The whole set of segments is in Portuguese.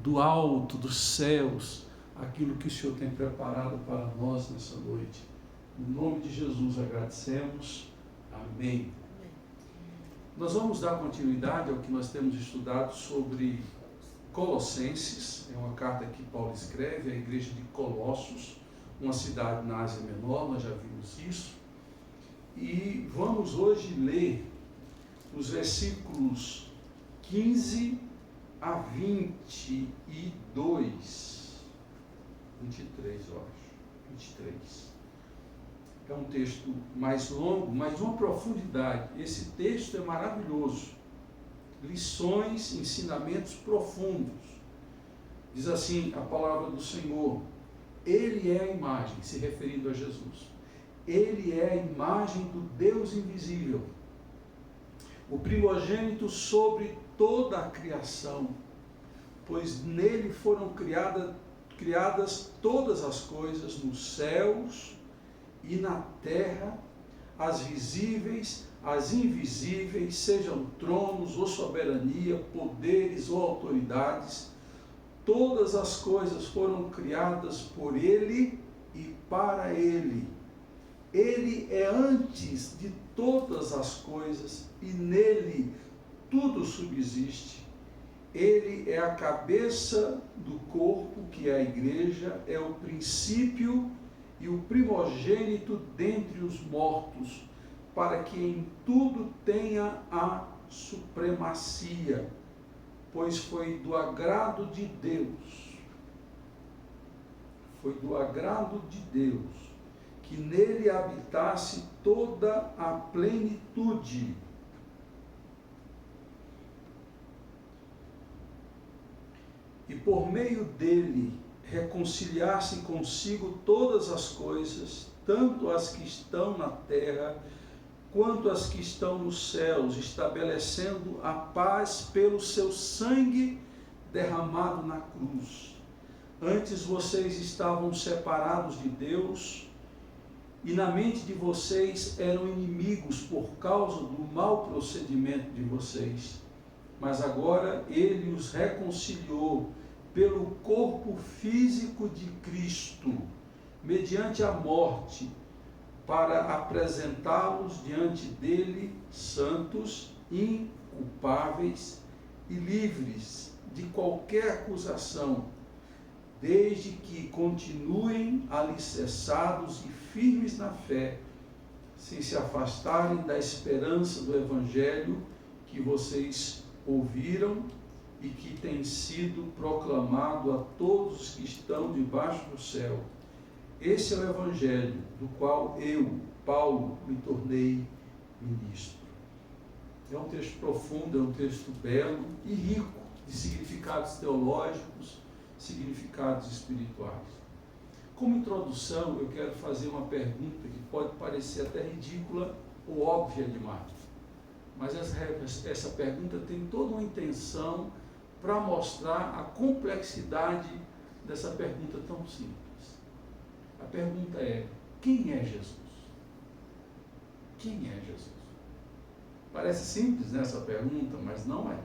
do alto, dos céus, aquilo que o Senhor tem preparado para nós nessa noite. No nome de Jesus agradecemos. Amém. Nós vamos dar continuidade ao que nós temos estudado sobre Colossenses. É uma carta que Paulo escreve à igreja de Colossos, uma cidade na Ásia Menor, nós já vimos isso. E vamos hoje ler os versículos 15 a 23, eu acho. 23. É um texto mais longo, mas de uma profundidade. Esse texto é maravilhoso. Lições, ensinamentos profundos. Diz assim a palavra do Senhor: Ele é a imagem, se referindo a Jesus. Ele é a imagem do Deus invisível, o primogênito sobre toda a criação, pois nele foram criadas todas as coisas nos céus e na terra, as visíveis, as invisíveis, sejam tronos ou soberania, poderes ou autoridades. Todas as coisas foram criadas por Ele e para Ele. Ele é antes de todas as coisas e nele tudo subsiste. Ele é a cabeça do corpo, que é a igreja, é o princípio e o primogênito dentre os mortos, para que em tudo tenha a supremacia, pois foi do agrado de Deus, que nele habitasse toda a plenitude. E por meio dele reconciliar-se consigo todas as coisas, tanto as que estão na terra, quanto as que estão nos céus, estabelecendo a paz pelo seu sangue derramado na cruz. Antes vocês estavam separados de Deus, e na mente de vocês eram inimigos por causa do mau procedimento de vocês. Mas agora Ele os reconciliou pelo corpo físico de Cristo, mediante a morte, para apresentá-los diante dele santos, inculpáveis e livres de qualquer acusação, desde que continuem alicerçados e firmes na fé, sem se afastarem da esperança do Evangelho que vocês ouviram e que tem sido proclamado a todos os que estão debaixo do céu. Esse é o Evangelho do qual eu, Paulo, me tornei ministro. É um texto profundo, é um texto belo e rico de significados teológicos, significados espirituais. Como introdução, eu quero fazer uma pergunta que pode parecer até ridícula ou óbvia demais. Mas essa pergunta tem toda uma intenção para mostrar a complexidade dessa pergunta tão simples. A pergunta é: quem é Jesus? Quem é Jesus? Parece simples nessa pergunta, mas não é.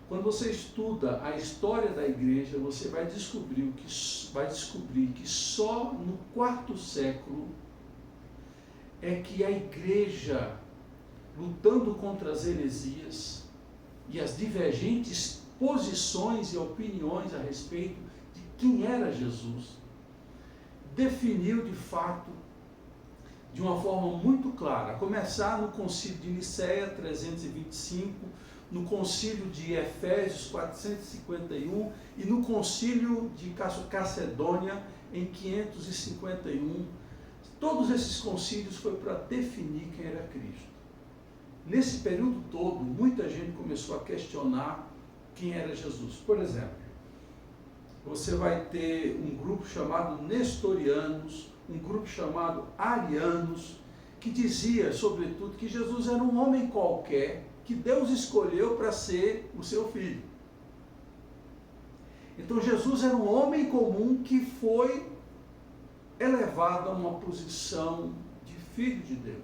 Quando você estuda a história da igreja, você vai descobrir que só no quarto século é que a igreja, lutando contra as heresias e as divergentes posições e opiniões a respeito de quem era Jesus, definiu de fato, de uma forma muito clara, a começar no concílio de Nicéia 325, no concílio de Efésios 451 e no concílio de Calcedônia em 551. Todos esses concílios foi para definir quem era Cristo. Nesse período todo, muita gente começou a questionar quem era Jesus. Por exemplo, você vai ter um grupo chamado Nestorianos, um grupo chamado Arianos, que dizia, sobretudo, que Jesus era um homem qualquer, que Deus escolheu para ser o seu filho. Então Jesus era um homem comum que foi elevado a uma posição de filho de Deus.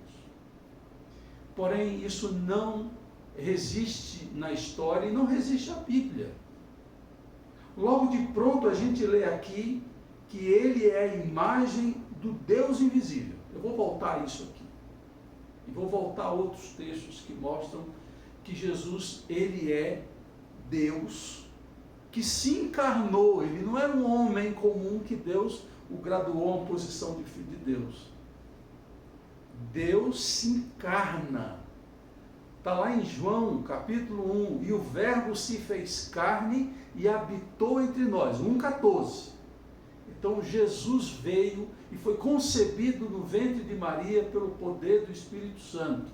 Porém, isso não resiste na história e não resiste à Bíblia. logo de pronto a gente lê aqui que ele é a imagem do Deus invisível. Eu vou voltar a isso aqui. E vou voltar a outros textos que mostram que Jesus, ele é Deus que se encarnou. Ele não era um homem comum que Deus o graduou a uma posição de filho de Deus. Deus se encarna. Está lá em João, capítulo 1, e o verbo se fez carne e habitou entre nós, 1,14. Então Jesus veio e foi concebido no ventre de Maria pelo poder do Espírito Santo.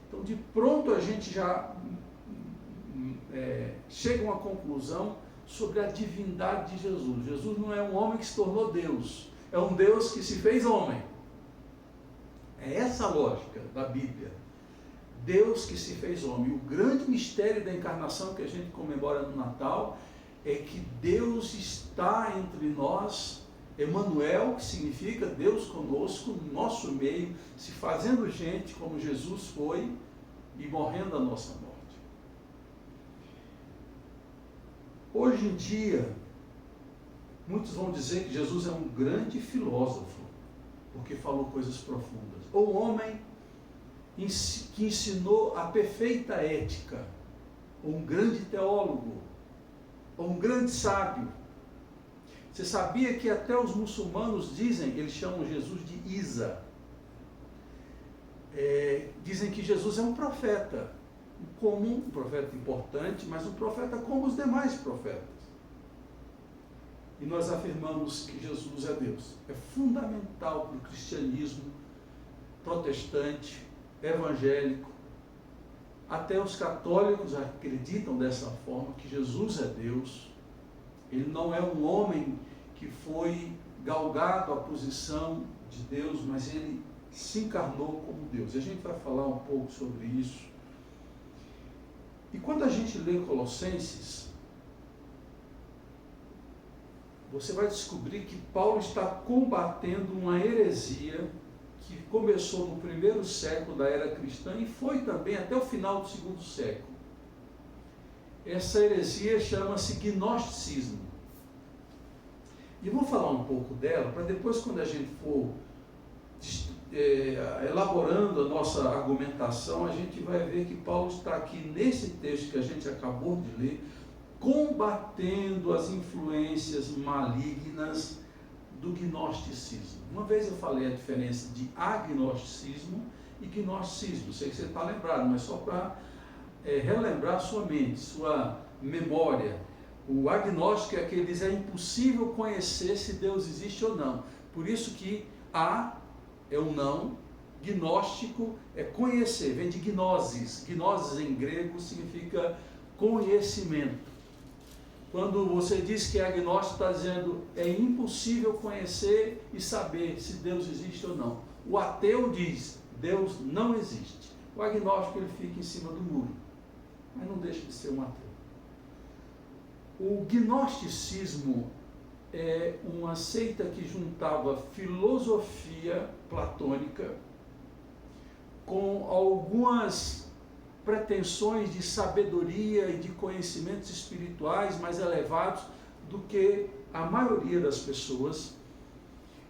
Então de pronto a gente já chega a uma conclusão sobre a divindade de Jesus. Jesus não é um homem que se tornou Deus, é um Deus que se fez homem. É essa a lógica da Bíblia. Deus que se fez homem. O grande mistério da encarnação que a gente comemora no Natal é que Deus está entre nós, Emanuel, que significa Deus conosco, no nosso meio, se fazendo gente como Jesus foi e morrendo a nossa morte. Hoje em dia, muitos vão dizer que Jesus é um grande filósofo, porque falou coisas profundas. Ou um homem que ensinou a perfeita ética, ou um grande teólogo, ou um grande sábio. Você sabia que até os muçulmanos dizem, eles chamam Jesus de Isa. Dizem que Jesus é um profeta, comum, um profeta importante, mas um profeta como os demais profetas. E nós afirmamos que Jesus é Deus. É fundamental para o cristianismo protestante, evangélico, até os católicos acreditam dessa forma, que Jesus é Deus. Ele não é um homem que foi galgado à posição de Deus, mas ele se encarnou como Deus. E a gente vai falar um pouco sobre isso. E quando a gente lê Colossenses, você vai descobrir que Paulo está combatendo uma heresia que começou no primeiro século da era cristã e foi também até o final do segundo século. Essa heresia chama-se gnosticismo. E vou falar um pouco dela, para depois, quando a gente for elaborando a nossa argumentação, a gente vai ver que Paulo está aqui nesse texto que a gente acabou de ler, combatendo as influências malignas do gnosticismo. Uma vez eu falei a diferença de agnosticismo e gnosticismo. Sei que você está lembrado, mas só para relembrar sua mente, sua memória. O agnóstico é aquele que diz é impossível conhecer se Deus existe ou não. Por isso que a é o não, gnóstico é conhecer, vem de gnosis. Gnosis em grego significa conhecimento. Quando você diz que é agnóstico, está dizendo é impossível conhecer e saber se Deus existe ou não. O ateu diz, Deus não existe. O agnóstico ele fica em cima do muro, mas não deixa de ser um ateu. O gnosticismo é uma seita que juntava filosofia platônica com algumas pretensões de sabedoria e de conhecimentos espirituais mais elevados do que a maioria das pessoas.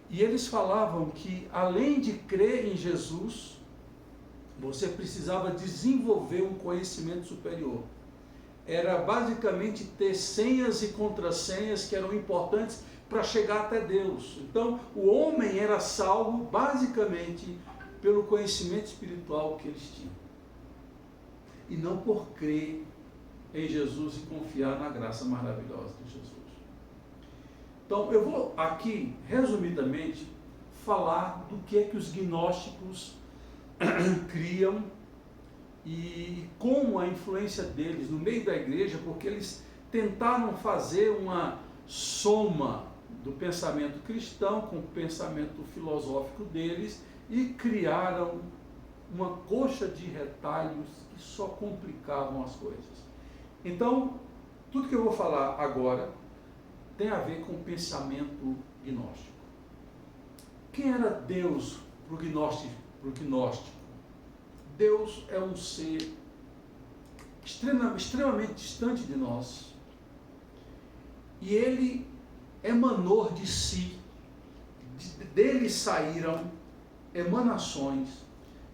E eles falavam que, além de crer em Jesus, você precisava desenvolver um conhecimento superior. Era basicamente ter senhas e contrassenhas que eram importantes para chegar até Deus. Então, o homem era salvo basicamente pelo conhecimento espiritual que eles tinham. E não por crer em Jesus e confiar na graça maravilhosa de Jesus. Então, eu vou aqui, resumidamente, falar do que é que os gnósticos criam e como a influência deles no meio da igreja, porque eles tentaram fazer uma soma do pensamento cristão com o pensamento filosófico deles e criaram uma coxa de retalhos que só complicavam as coisas. Então, tudo que eu vou falar agora tem a ver com o pensamento gnóstico. Quem era Deus para o gnóstico? Deus é um ser extremamente distante de nós e ele emanou de si, dele saíram emanações,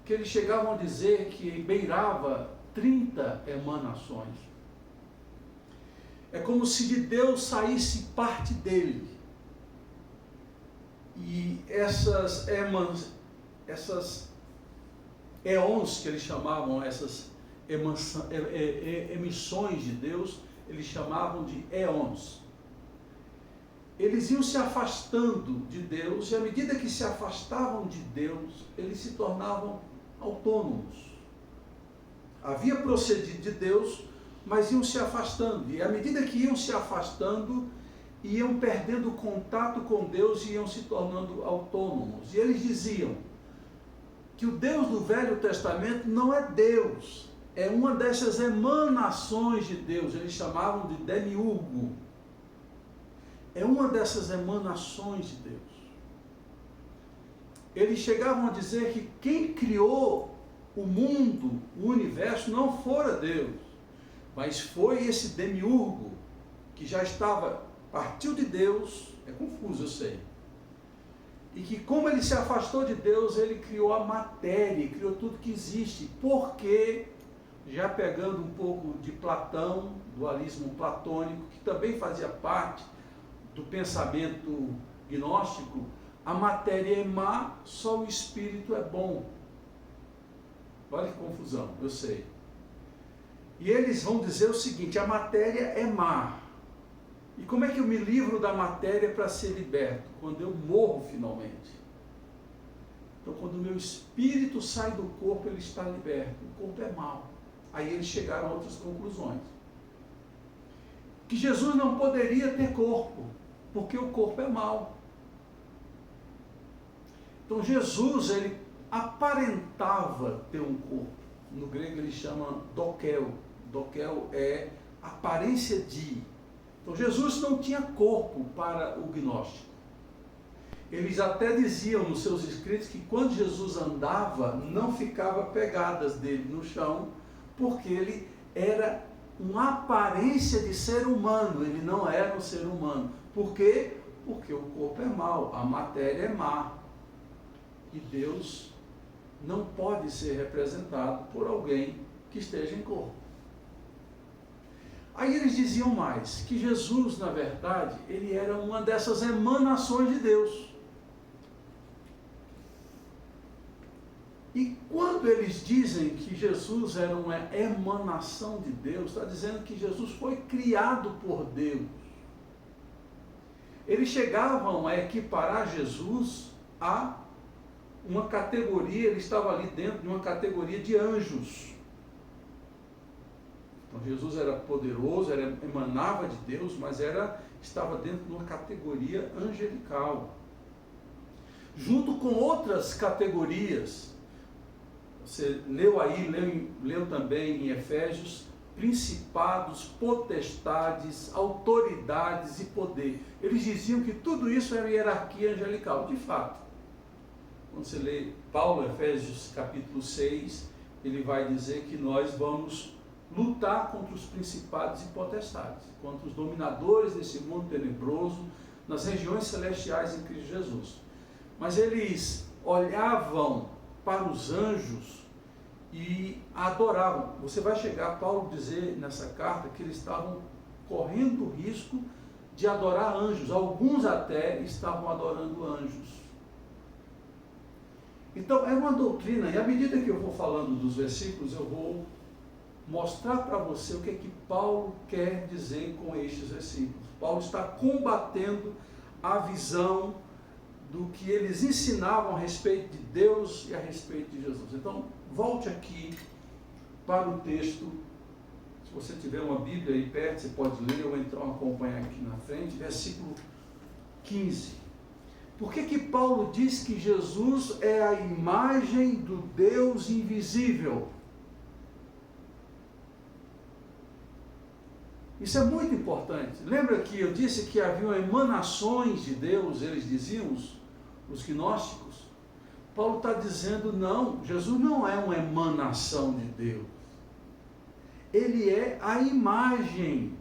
que eles chegavam a dizer que beirava 30 emanações. É como se de Deus saísse parte dele. E essas éons que eles chamavam, essas emissões de Deus, eles chamavam de éons. Eles iam se afastando de Deus, e à medida que se afastavam de Deus, eles se tornavam autônomos. Havia procedido de Deus, mas iam se afastando, e à medida que iam se afastando, iam perdendo contato com Deus e iam se tornando autônomos. E eles diziam que o Deus do Velho Testamento não é Deus, é uma dessas emanações de Deus, eles chamavam de demiurgo. É uma dessas emanações de Deus. Eles chegavam a dizer que quem criou o mundo, o universo, não fora Deus, mas foi esse demiurgo que já partiu de Deus, é confuso, eu sei, e que como ele se afastou de Deus, ele criou a matéria, criou tudo que existe, porque, já pegando um pouco de Platão, dualismo platônico, que também fazia parte do pensamento gnóstico, a matéria é má, só o espírito é bom. Olha que confusão, eu sei. E eles vão dizer o seguinte: a matéria é má. E como é que eu me livro da matéria para ser liberto? Quando eu morro finalmente. Então, quando o meu espírito sai do corpo, ele está liberto. O corpo é mau. Aí eles chegaram a outras conclusões. Que Jesus não poderia ter corpo, porque o corpo é mau. Então Jesus, ele aparentava ter um corpo. No grego ele chama dokel. Dokel é aparência de. Então Jesus não tinha corpo para o gnóstico. Eles até diziam nos seus escritos que quando Jesus andava, não ficava pegadas dele no chão, porque ele era uma aparência de ser humano, ele não era um ser humano. Por quê? Porque o corpo é mau, a matéria é má. E Deus não pode ser representado por alguém que esteja em corpo. Aí eles diziam mais, que Jesus, na verdade, ele era uma dessas emanações de Deus. E quando eles dizem que Jesus era uma emanação de Deus, está dizendo que Jesus foi criado por Deus. Eles chegavam a equiparar Jesus a uma categoria, ele estava ali dentro de uma categoria de anjos. Então Jesus era poderoso, emanava de Deus, mas estava dentro de uma categoria angelical. Junto com outras categorias, você leu aí, leu também em Efésios, principados, potestades, autoridades e poder. Eles diziam que tudo isso era hierarquia angelical, de fato. Quando você lê Paulo, Efésios capítulo 6, ele vai dizer que nós vamos lutar contra os principados e potestades, contra os dominadores desse mundo tenebroso, nas regiões celestiais em Cristo Jesus. Mas eles olhavam para os anjos e adoravam. Você vai chegar, Paulo dizer nessa carta, que eles estavam correndo o risco de adorar anjos. Alguns até estavam adorando anjos. Então, é uma doutrina, e à medida que eu vou falando dos versículos, eu vou mostrar para você o que é que Paulo quer dizer com estes versículos. Paulo está combatendo a visão do que eles ensinavam a respeito de Deus e a respeito de Jesus. Então, volte aqui para o texto. Se você tiver uma Bíblia aí perto, você pode ler ou então acompanhar aqui na frente, versículo 15. Por que Paulo diz que Jesus é a imagem do Deus invisível? Isso é muito importante. Lembra que eu disse que haviam emanações de Deus, eles diziam, os gnósticos? Paulo está dizendo, não, Jesus não é uma emanação de Deus. Ele é a imagem.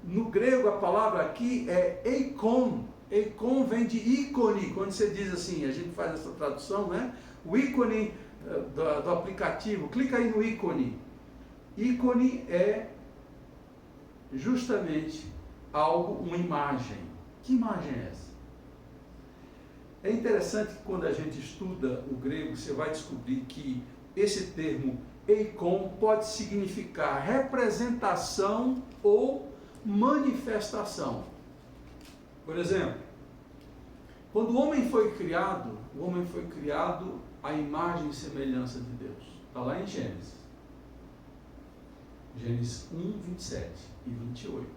No grego, a palavra aqui é eikon. Eikon vem de ícone. Quando você diz assim, a gente faz essa tradução, né? O ícone do aplicativo, clica aí no ícone. Ícone é justamente algo, uma imagem. Que imagem é essa? É interessante que quando a gente estuda o grego, você vai descobrir que esse termo eikon pode significar representação ou manifestação. Por exemplo, quando o homem foi criado à imagem e semelhança de Deus. Está lá em Gênesis. Gênesis 1, 27 e 28.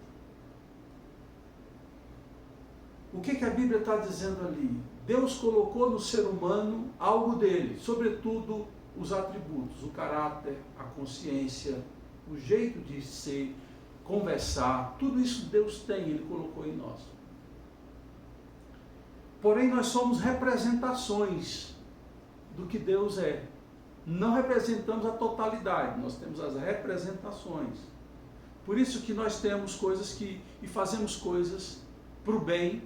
O que a Bíblia está dizendo ali? Deus colocou no ser humano algo dele, sobretudo os atributos, o caráter, a consciência, o jeito de ser, conversar, tudo isso Deus tem, Ele colocou em nós. Porém, nós somos representações do que Deus é. Não representamos a totalidade, nós temos as representações. Por isso que nós temos coisas e fazemos coisas para o bem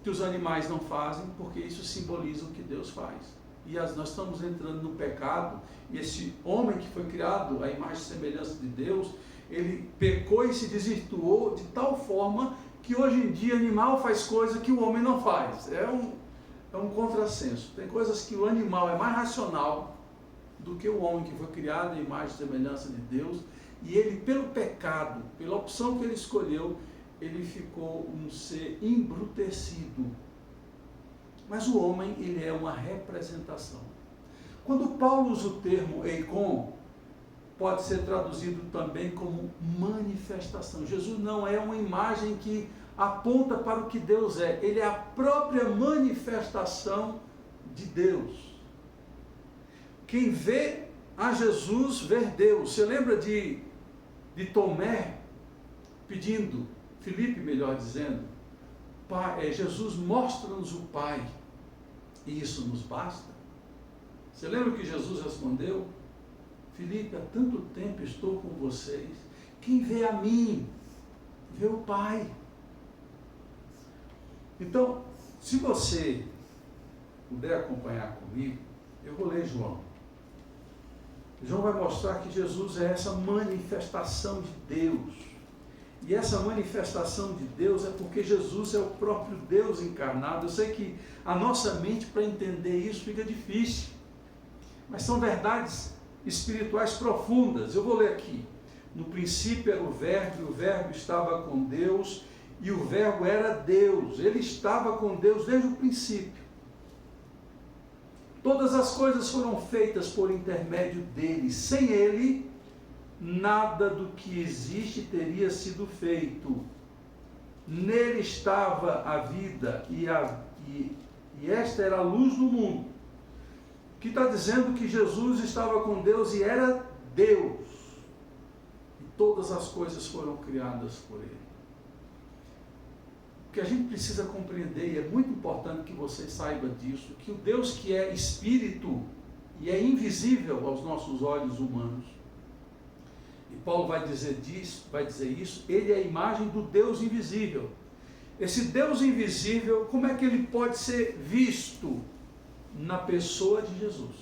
que os animais não fazem, porque isso simboliza o que Deus faz. E nós estamos entrando no pecado, e esse homem que foi criado à imagem e semelhança de Deus, ele pecou e se desvirtuou de tal forma que hoje em dia animal faz coisa que o homem não faz. É um contrassenso. Tem coisas que o animal é mais racional do que o homem que foi criado à imagem e semelhança de Deus, e ele, pelo pecado, pela opção que ele escolheu, ele ficou um ser embrutecido. Mas o homem, ele é uma representação. Quando Paulo usa o termo eikon, pode ser traduzido também como manifestação. Jesus não é uma imagem que aponta para o que Deus é. Ele é a própria manifestação de Deus. Quem vê a Jesus, vê Deus. Você lembra de Tomé pedindo, Filipe melhor dizendo, Pai, Jesus, mostra-nos o Pai, e isso nos basta? Você lembra que Jesus respondeu? Filipe, há tanto tempo estou com vocês, quem vê a mim, vê o Pai. Então, se você puder acompanhar comigo, eu vou ler João. João vai mostrar que Jesus é essa manifestação de Deus. E essa manifestação de Deus é porque Jesus é o próprio Deus encarnado. Eu sei que a nossa mente, para entender isso, fica difícil. Mas são verdades espirituais profundas. Eu vou ler aqui. No princípio era o Verbo estava com Deus, e o Verbo era Deus. Ele estava com Deus desde o princípio. Todas as coisas foram feitas por intermédio dele. Sem ele, nada do que existe teria sido feito. Nele estava a vida, e esta era a luz do mundo. Que está dizendo que Jesus estava com Deus e era Deus. E todas as coisas foram criadas por ele. O que a gente precisa compreender, e é muito importante que você saiba disso, que o Deus que é espírito e é invisível aos nossos olhos humanos, e Paulo vai dizer isso, ele é a imagem do Deus invisível. Esse Deus invisível, como é que ele pode ser visto? Na pessoa de Jesus.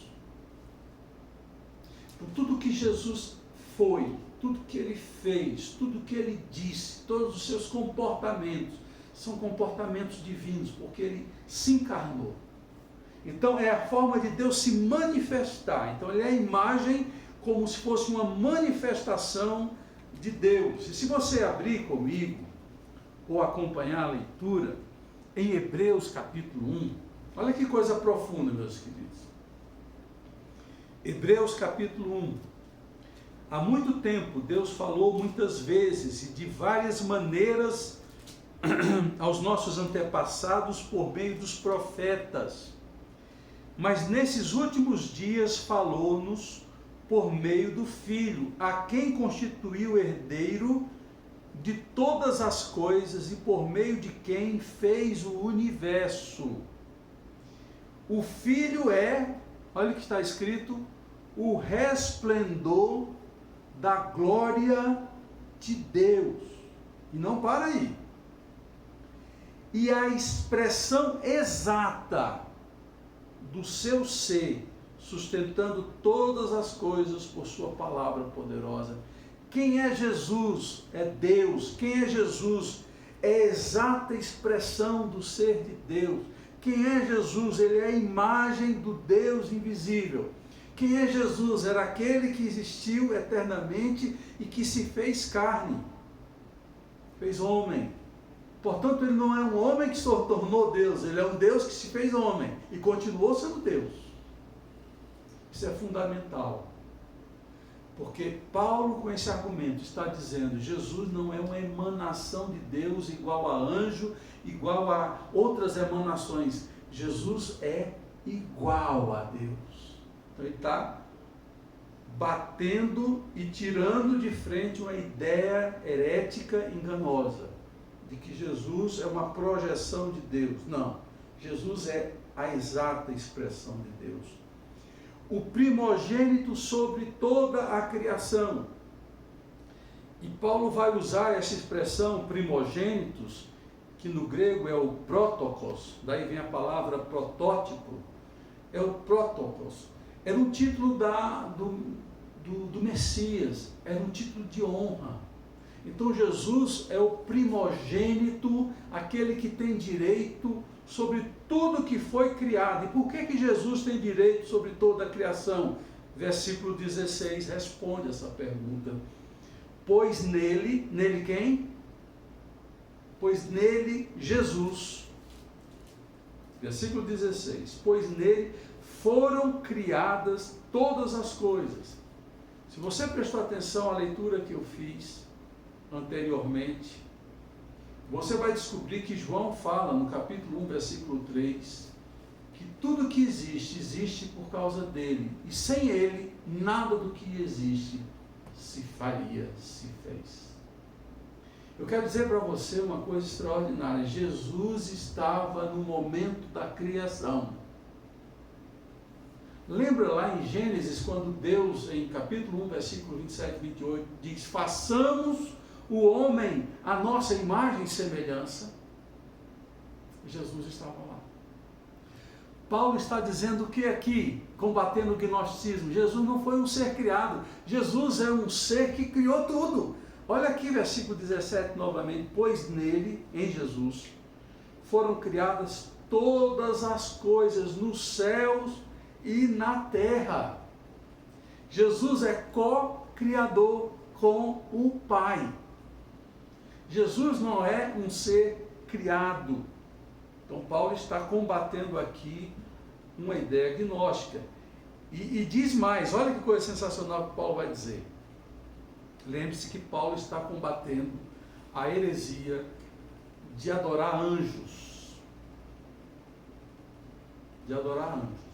Por tudo que Jesus foi, tudo que ele fez, tudo que ele disse, todos os seus comportamentos, são comportamentos divinos, porque ele se encarnou. Então é a forma de Deus se manifestar. Então ele é a imagem como se fosse uma manifestação de Deus. E se você abrir comigo, ou acompanhar a leitura, em Hebreus capítulo 1, olha que coisa profunda, meus queridos. Hebreus capítulo 1. Há muito tempo Deus falou muitas vezes e de várias maneiras aos nossos antepassados por meio dos profetas. Mas nesses últimos dias falou-nos por meio do Filho, a quem constituiu herdeiro de todas as coisas e por meio de quem fez o universo. O Filho é, olha o que está escrito, o resplendor da glória de Deus E não para aí. E a expressão exata do seu ser, sustentando todas as coisas por sua palavra poderosa. Quem é Jesus? É Deus. Quem é Jesus? É a exata expressão do ser de Deus. Quem é Jesus? Ele é a imagem do Deus invisível. Quem é Jesus? Era aquele que existiu eternamente e que se fez carne, fez homem. Portanto, ele não é um homem que se tornou Deus, ele é um Deus que se fez homem e continuou sendo Deus. Isso é fundamental. Porque Paulo, com esse argumento, está dizendo: Jesus não é uma emanação de Deus igual a anjo, igual a outras emanações. Jesus é igual a Deus. Então ele está batendo e tirando de frente uma ideia herética enganosa, de que Jesus é uma projeção de Deus. Não, Jesus é a exata expressão de Deus. O primogênito sobre toda a criação. E Paulo vai usar essa expressão primogênitos, que no grego é o protokos, daí vem a palavra protótipo, é o protokos. Era um título do Messias, era um título de honra. Então Jesus é o primogênito, aquele que tem direito sobre tudo que foi criado. E por que Jesus tem direito sobre toda a criação? Versículo 16 responde essa pergunta. Pois nele quem? Pois nele, Jesus. Versículo 16. Pois nele foram criadas todas as coisas. Se você prestou atenção à leitura que eu fiz anteriormente, você vai descobrir que João fala no capítulo 1, versículo 3, que tudo que existe, existe por causa dele. E sem ele, nada do que existe se fez. Eu quero dizer para você uma coisa extraordinária. Jesus estava no momento da criação. Lembra lá em Gênesis, quando Deus, em capítulo 1, versículo 27 e 28, diz: façamos o homem à nossa imagem e semelhança? Jesus estava lá. Paulo está dizendo o que aqui? Combatendo o gnosticismo. Jesus não foi um ser criado. Jesus é um ser que criou tudo. Olha aqui, versículo 17 novamente. Pois nele, em Jesus, foram criadas todas as coisas nos céus e na terra. Jesus é co-criador com o Pai. Jesus não é um ser criado. Então Paulo está combatendo aqui uma ideia gnóstica. E diz mais, olha que coisa sensacional que Paulo vai dizer. Lembre-se que Paulo está combatendo a heresia de adorar anjos. De adorar anjos.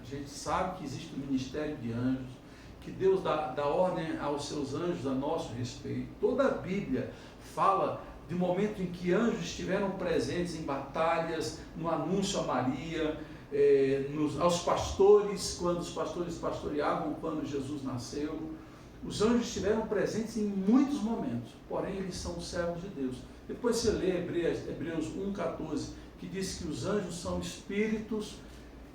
A gente sabe que existe o ministério de anjos, que Deus dá ordem aos seus anjos a nosso respeito. Toda a Bíblia fala de momento em que anjos estiveram presentes em batalhas, no anúncio a Maria, aos pastores, quando os pastores pastoreavam quando Jesus nasceu. Os anjos estiveram presentes em muitos momentos, porém eles são servos de Deus. Depois você lê Hebreus 1,14, que diz que os anjos são espíritos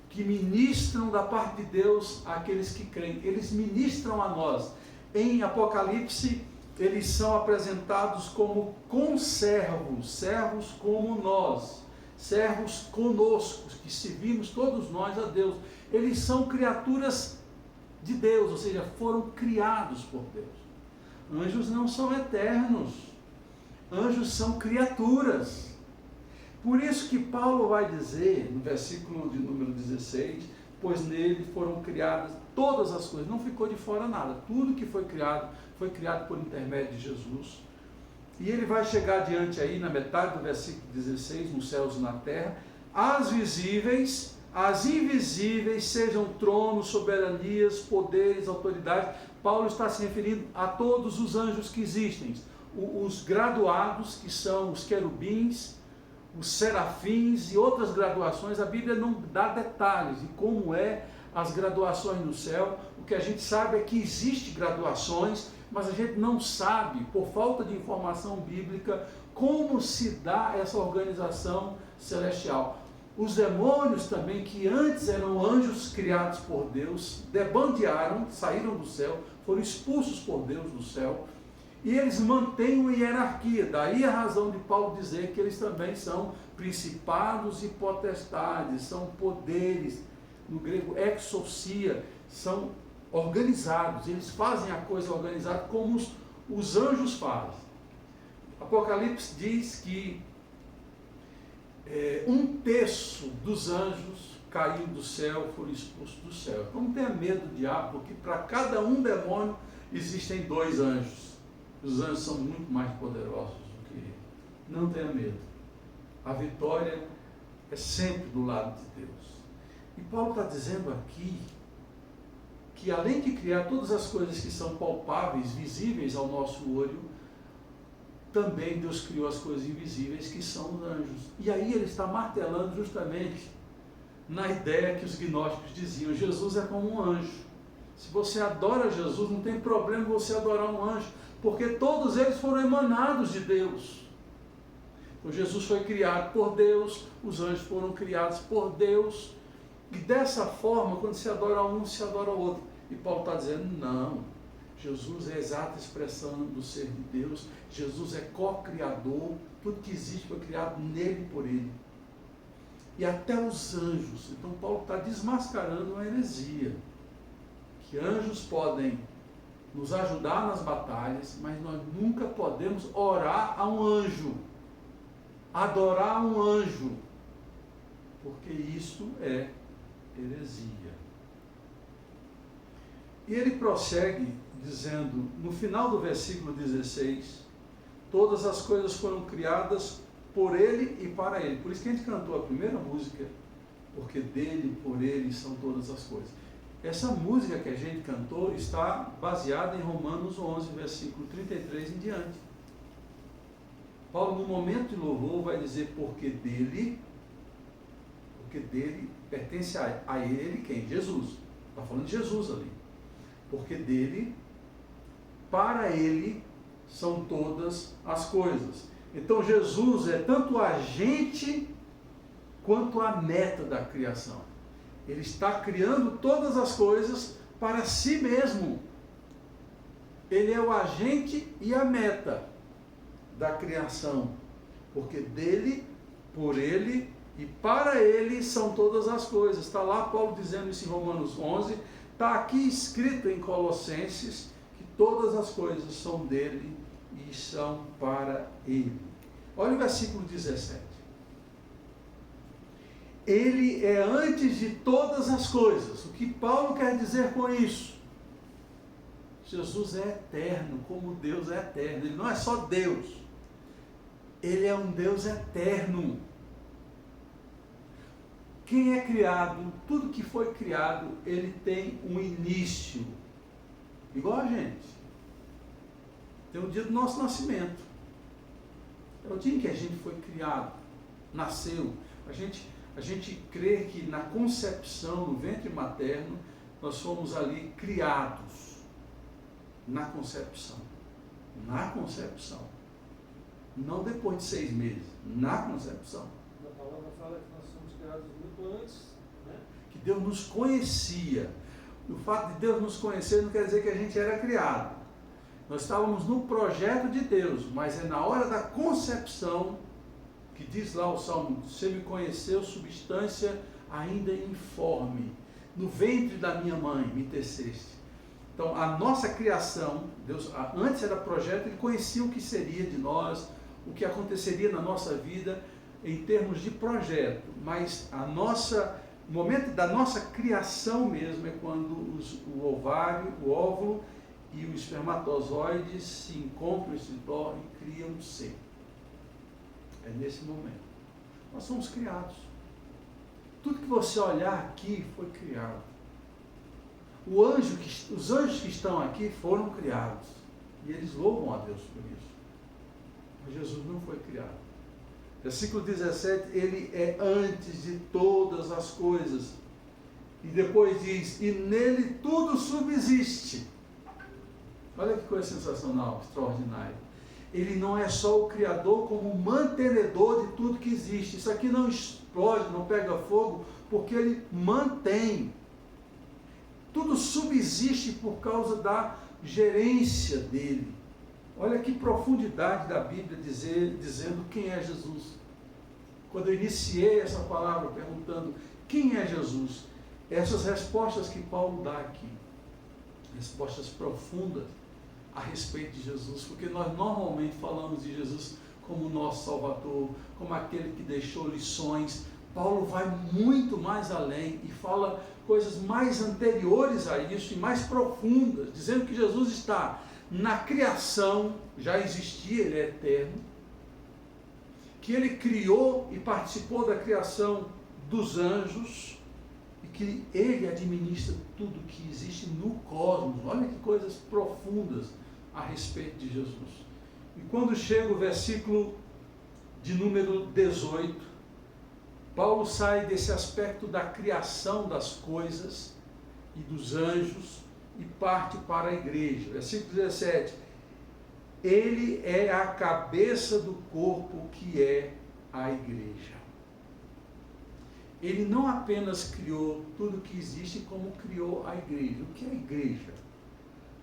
que ministram da parte de Deus àqueles que creem. Eles ministram a nós. Em Apocalipse, eles são apresentados como conservos, servos como nós, servos conosco, que servimos todos nós a Deus. Eles são criaturas de Deus, ou seja, foram criados por Deus. Anjos não são eternos, anjos são criaturas. Por isso que Paulo vai dizer, no versículo de número 16, pois nele foram criadas todas as coisas, não ficou de fora nada, tudo que foi criado por intermédio de Jesus. E ele vai chegar adiante aí, na metade do versículo 16, nos céus e na terra, as visíveis, as invisíveis, sejam tronos, soberanias, poderes, autoridades. Paulo está se referindo a todos os anjos que existem, os graduados, que são os querubins, os serafins e outras graduações. A Bíblia não dá detalhes de como é as graduações no céu. O que a gente sabe é que existem graduações mas a gente não sabe, por falta de informação bíblica, como se dá essa organização celestial. Os demônios também, que antes eram anjos criados por Deus, debandearam, saíram do céu, foram expulsos por Deus do céu, e eles mantêm uma hierarquia. Daí a razão de Paulo dizer que eles também são principados e potestades, são poderes, no grego exousia, são organizados, eles fazem a coisa organizada como os anjos fazem. Apocalipse diz que 1/3 dos anjos caiu do céu, foram expulsos do céu. Então não tenha medo do diabo, porque para cada um demônio existem 2 anjos. Os anjos são muito mais poderosos do que ele. Não tenha medo. A vitória é sempre do lado de Deus. E Paulo está dizendo aqui que além de criar todas as coisas que são palpáveis, visíveis ao nosso olho, também Deus criou as coisas invisíveis que são os anjos. E aí ele está martelando justamente na ideia que os gnósticos diziam: Jesus é como um anjo. Se você adora Jesus, não tem problema você adorar um anjo, porque todos eles foram emanados de Deus. Então Jesus foi criado por Deus, os anjos foram criados por Deus, e dessa forma, quando se adora um, se adora o outro. E Paulo está dizendo: não, Jesus é a exata expressão do ser de Deus, Jesus é co-criador, tudo que existe foi criado nele e por ele. E até os anjos. Então Paulo está desmascarando uma heresia, que anjos podem nos ajudar nas batalhas, mas nós nunca podemos orar a um anjo, adorar um anjo, porque isso é heresia. E ele prossegue dizendo, no final do versículo 16, todas as coisas foram criadas por ele e para ele. Por isso que a gente cantou a primeira música, porque dele, por ele são todas as coisas. Essa música que a gente cantou está baseada em Romanos 11, versículo 33 em diante. Paulo, no momento de louvor, vai dizer: porque dele pertence a ele quem? Jesus. Está falando de Jesus ali. Porque dele, para ele, são todas as coisas. Então Jesus é tanto o agente quanto a meta da criação. Ele está criando todas as coisas para si mesmo. Ele é o agente e a meta da criação. Porque dele, por ele e para ele são todas as coisas. Está lá Paulo dizendo isso em Romanos 11. Está aqui escrito em Colossenses que todas as coisas são dele e são para ele. Olha o versículo 17. Ele é antes de todas as coisas. O que Paulo quer dizer com isso? Jesus é eterno, como Deus é eterno. Ele não é só Deus. Ele é um Deus eterno. Quem é criado, tudo que foi criado, ele tem um início. Igual a gente. Tem o dia do nosso nascimento. É o dia em que a gente foi criado, nasceu. A gente crê que na concepção, no ventre materno, nós fomos ali criados. Na concepção. Na concepção. Não depois de 6 meses. Na concepção. A palavra fala que nós somos criados muito antes, né? Que Deus nos conhecia. O fato de Deus nos conhecer não quer dizer que a gente era criado. Nós estávamos no projeto de Deus, mas é na hora da concepção que diz lá o Salmo: você me conheceu, substância ainda informe, no ventre da minha mãe me teceste. Então a nossa criação, Deus antes era projeto, Ele conhecia o que seria de nós, o que aconteceria na nossa vida em termos de projeto, mas o momento da nossa criação mesmo é quando o ovário, o óvulo e o espermatozoide se encontram e se tornam e criam um ser. É nesse momento. Nós somos criados. Tudo que você olhar aqui foi criado. Os anjos que estão aqui foram criados. E eles louvam a Deus por isso. Mas Jesus não foi criado. Versículo 17, ele é antes de todas as coisas. E depois diz, e nele tudo subsiste. Olha que coisa sensacional, extraordinária. Ele não é só o Criador, como o mantenedor de tudo que existe. Isso aqui não explode, não pega fogo, porque ele mantém. Tudo subsiste por causa da gerência dele. Olha que profundidade da Bíblia dizendo quem é Jesus. Quando eu iniciei essa palavra perguntando quem é Jesus, essas respostas que Paulo dá aqui, respostas profundas a respeito de Jesus, porque nós normalmente falamos de Jesus como nosso Salvador, como aquele que deixou lições. Paulo vai muito mais além e fala coisas mais anteriores a isso e mais profundas, dizendo que Jesus está na criação, já existia, ele é eterno, que ele criou e participou da criação dos anjos e que ele administra tudo que existe no cosmos. Olha que coisas profundas a respeito de Jesus. E quando chega o versículo de número 18, Paulo sai desse aspecto da criação das coisas e dos anjos e parte para a igreja. Versículo 17. Ele é a cabeça do corpo que é a igreja. Ele não apenas criou tudo que existe, como criou a igreja. O que é a igreja?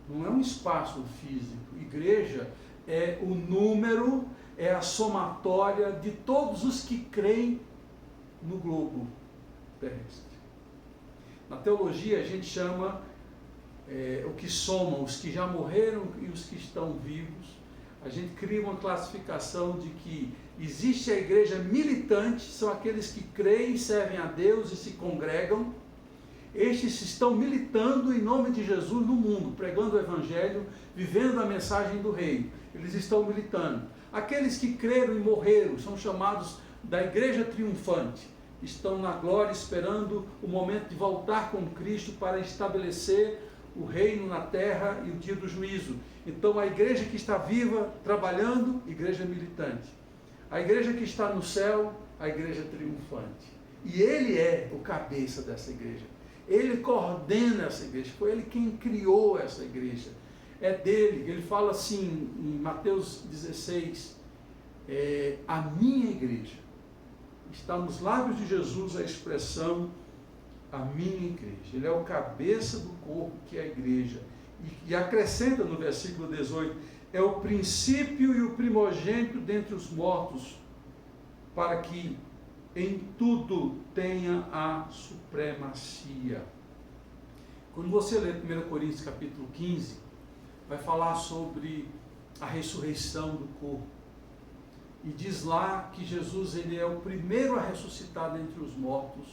Não é um espaço físico. Igreja é o número, é a somatória de todos os que creem no globo terrestre. Na teologia a gente chama o que somam os que já morreram e os que estão vivos. A gente cria uma classificação de que existe a igreja militante, são aqueles que creem, servem a Deus e se congregam. Estes estão militando em nome de Jesus no mundo, pregando o Evangelho, vivendo a mensagem do Reino. Eles estão militando. Aqueles que creram e morreram são chamados da igreja triunfante. Estão na glória esperando o momento de voltar com Cristo para estabelecer o reino na terra e o dia do juízo. Então a igreja que está viva, trabalhando, igreja militante. A igreja que está no céu, a igreja triunfante. E ele é o cabeça dessa igreja. Ele coordena essa igreja. Foi ele quem criou essa igreja. É dele. Ele fala assim em Mateus 16, a minha igreja. Está nos lábios de Jesus a expressão a minha igreja. Ele é o cabeça do corpo que é a igreja. E acrescenta no versículo 18, é o princípio e o primogênito dentre os mortos, para que em tudo tenha a supremacia. Quando você lê 1 Coríntios capítulo 15, vai falar sobre a ressurreição do corpo. E diz lá que Jesus ele é o primeiro a ressuscitar dentre os mortos.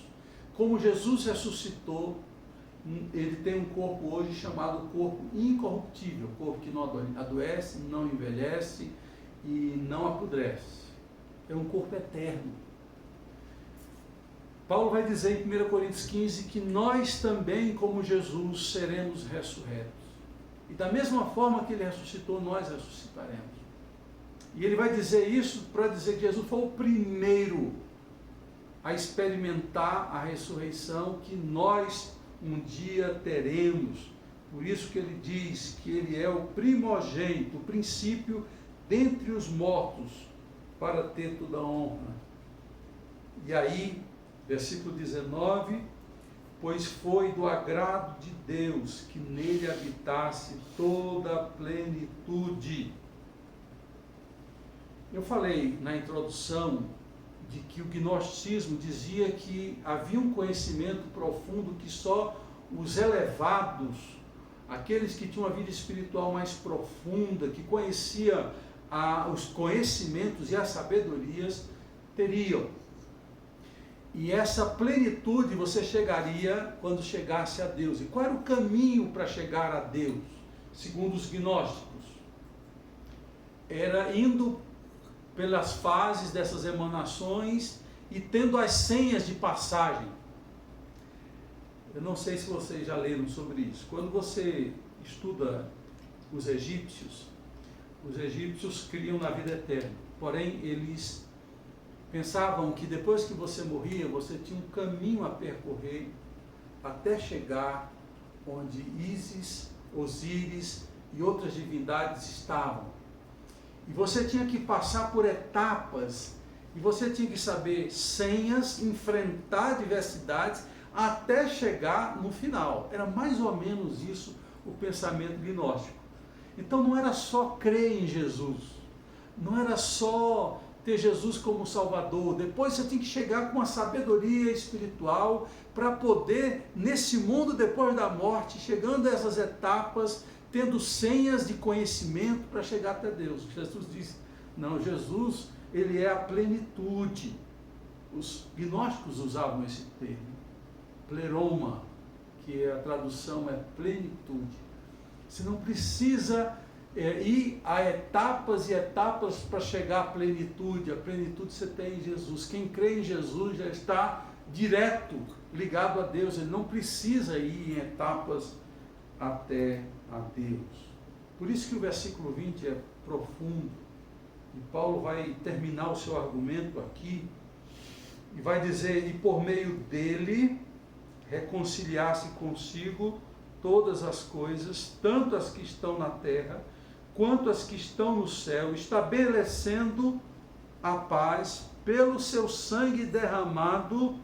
Como Jesus ressuscitou, ele tem um corpo hoje chamado corpo incorruptível, corpo que não adoece, não envelhece e não apodrece. É um corpo eterno. Paulo vai dizer em 1 Coríntios 15 que nós também, como Jesus, seremos ressurretos. E da mesma forma que ele ressuscitou, nós ressuscitaremos. E ele vai dizer isso para dizer que Jesus foi o primeiro a experimentar a ressurreição que nós um dia teremos. Por isso que ele diz que ele é o primogênito, o princípio dentre os mortos, para ter toda a honra. E aí, versículo 19, pois foi do agrado de Deus que nele habitasse toda a plenitude. Eu falei na introdução de que o gnosticismo dizia que havia um conhecimento profundo que só os elevados, aqueles que tinham uma vida espiritual mais profunda, que conhecia os conhecimentos e as sabedorias, teriam. E essa plenitude você chegaria quando chegasse a Deus. E qual era o caminho para chegar a Deus, segundo os gnósticos? Era indo pelas fases dessas emanações e tendo as senhas de passagem. Eu não sei se vocês já leram sobre isso. Quando você estuda os egípcios criam na vida eterna. Porém, eles pensavam que depois que você morria, você tinha um caminho a percorrer até chegar onde Ísis, Osíris e outras divindades estavam. E você tinha que passar por etapas, e você tinha que saber senhas, enfrentar diversidades, até chegar no final. Era mais ou menos isso o pensamento gnóstico. Então não era só crer em Jesus, não era só ter Jesus como Salvador. Depois você tem que chegar com uma sabedoria espiritual para poder, nesse mundo depois da morte, chegando a essas etapas, tendo senhas de conhecimento para chegar até Deus. Jesus disse, não, Jesus, ele é a plenitude. Os gnósticos usavam esse termo, pleroma, que a tradução é plenitude. Você não precisa ir a etapas e etapas para chegar à plenitude. A plenitude você tem em Jesus. Quem crê em Jesus já está direto ligado a Deus. Ele não precisa ir em etapas até a Deus. Por isso que o versículo 20 é profundo. E Paulo vai terminar o seu argumento aqui e vai dizer, e por meio dele reconciliar-se consigo todas as coisas, tanto as que estão na terra, quanto as que estão no céu, estabelecendo a paz pelo seu sangue derramado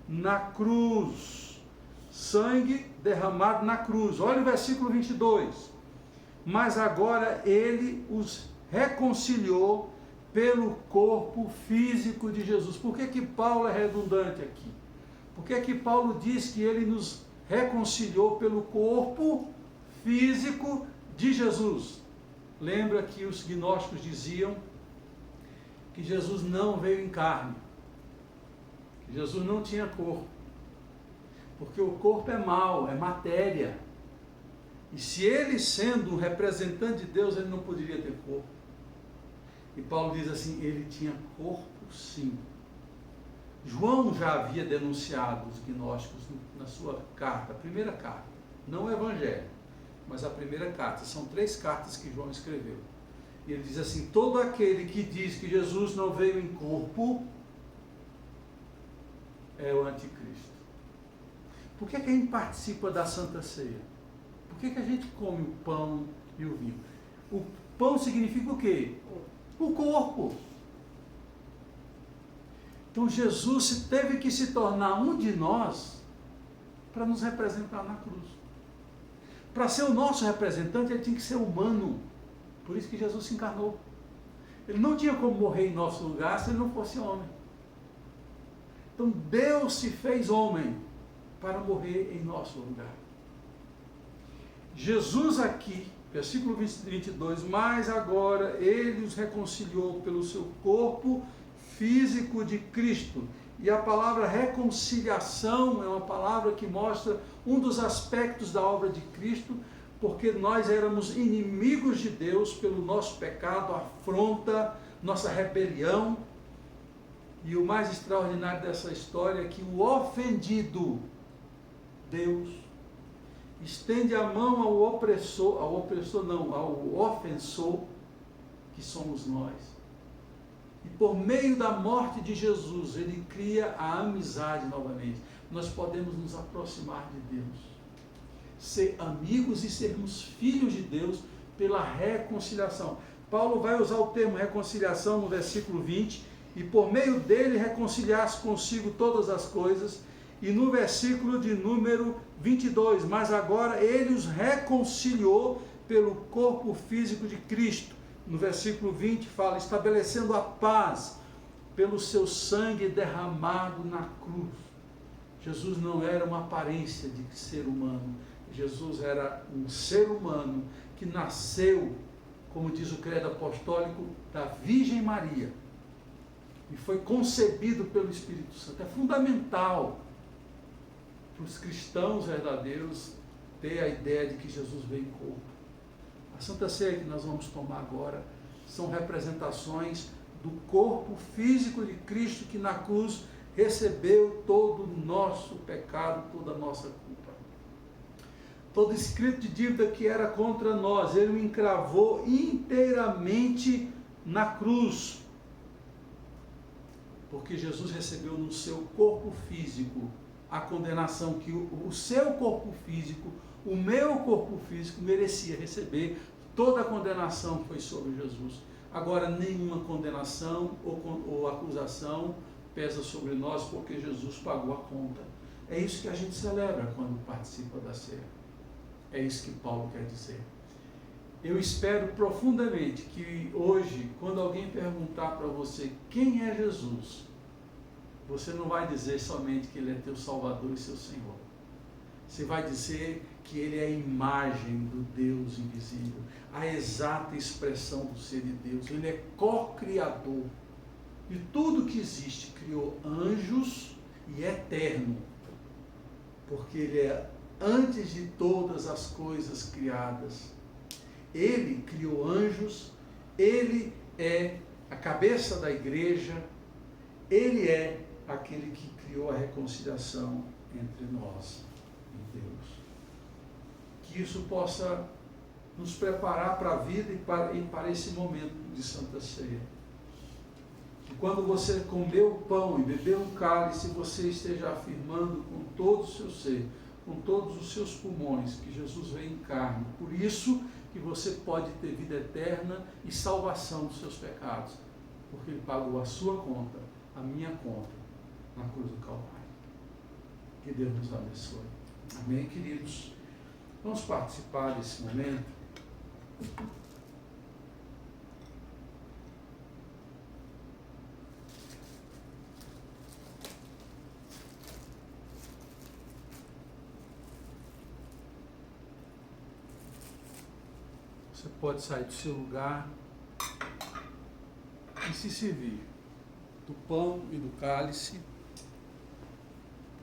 na cruz. Sangue derramado na cruz. Olha o versículo 22. Mas agora ele os reconciliou pelo corpo físico de Jesus. Por que Paulo é redundante aqui? Por que Paulo diz que ele nos reconciliou pelo corpo físico de Jesus? Lembra que os gnósticos diziam que Jesus não veio em carne, que Jesus não tinha corpo, porque o corpo é mau, é matéria. E se ele, sendo um representante de Deus, ele não poderia ter corpo. E Paulo diz assim, ele tinha corpo sim. João já havia denunciado os gnósticos na sua carta, a primeira carta, não o Evangelho, mas a primeira carta. São 3 cartas que João escreveu. E ele diz assim, todo aquele que diz que Jesus não veio em corpo é o anticristo. Por que a gente participa da Santa Ceia? Por que a gente come o pão e o vinho? O pão significa o quê? O corpo. Então Jesus teve que se tornar um de nós para nos representar na cruz. Para ser o nosso representante, ele tinha que ser humano. Por isso que Jesus se encarnou. Ele não tinha como morrer em nosso lugar se ele não fosse homem. Então Deus se fez homem para morrer em nosso lugar. Jesus aqui, versículo 22, mas agora ele os reconciliou pelo seu corpo físico de Cristo. E a palavra reconciliação é uma palavra que mostra um dos aspectos da obra de Cristo, porque nós éramos inimigos de Deus pelo nosso pecado, afronta, nossa rebelião. E o mais extraordinário dessa história é que o ofendido, Deus, estende a mão ao opressor, ao ofensor, que somos nós. E por meio da morte de Jesus, ele cria a amizade novamente. Nós podemos nos aproximar de Deus, ser amigos e sermos filhos de Deus pela reconciliação. Paulo vai usar o termo reconciliação no versículo 20, e por meio dele reconciliar-se consigo todas as coisas. E no versículo de número 22, mas agora ele os reconciliou pelo corpo físico de Cristo. No versículo 20 fala, estabelecendo a paz pelo seu sangue derramado na cruz. Jesus não era uma aparência de ser humano. Jesus era um ser humano que nasceu, como diz o credo apostólico, da Virgem Maria. E foi concebido pelo Espírito Santo. É fundamental para os cristãos verdadeiros ter a ideia de que Jesus veio em corpo. A Santa Ceia que nós vamos tomar agora são representações do corpo físico de Cristo que na cruz recebeu todo o nosso pecado, toda a nossa culpa. Todo escrito de dívida que era contra nós, ele o encravou inteiramente na cruz. Porque Jesus recebeu no seu corpo físico a condenação que o seu corpo físico, o meu corpo físico merecia receber, toda a condenação foi sobre Jesus. Agora, nenhuma condenação ou acusação pesa sobre nós, porque Jesus pagou a conta. É isso que a gente celebra quando participa da ceia. É isso que Paulo quer dizer. Eu espero profundamente que hoje, quando alguém perguntar para você quem é Jesus, você não vai dizer somente que Ele é teu Salvador e seu Senhor. Você vai dizer que Ele é a imagem do Deus invisível, a exata expressão do ser de Deus. Ele é co-criador de tudo que existe. Criou anjos e é eterno, porque Ele é antes de todas as coisas criadas. Ele criou anjos, Ele é a cabeça da igreja, Ele é aquele que criou a reconciliação entre nós e Deus. Que isso possa nos preparar para a vida e para esse momento de Santa Ceia. Que quando você comer o pão e beber um cálice, você esteja afirmando com todo o seu ser, com todos os seus pulmões, que Jesus veio em carne. Por isso que você pode ter vida eterna e salvação dos seus pecados, porque Ele pagou a sua conta, a minha conta, na cruz do Calvário. Que Deus nos abençoe. Amém, queridos? Vamos participar desse momento. Você pode sair do seu lugar e se servir do pão e do cálice.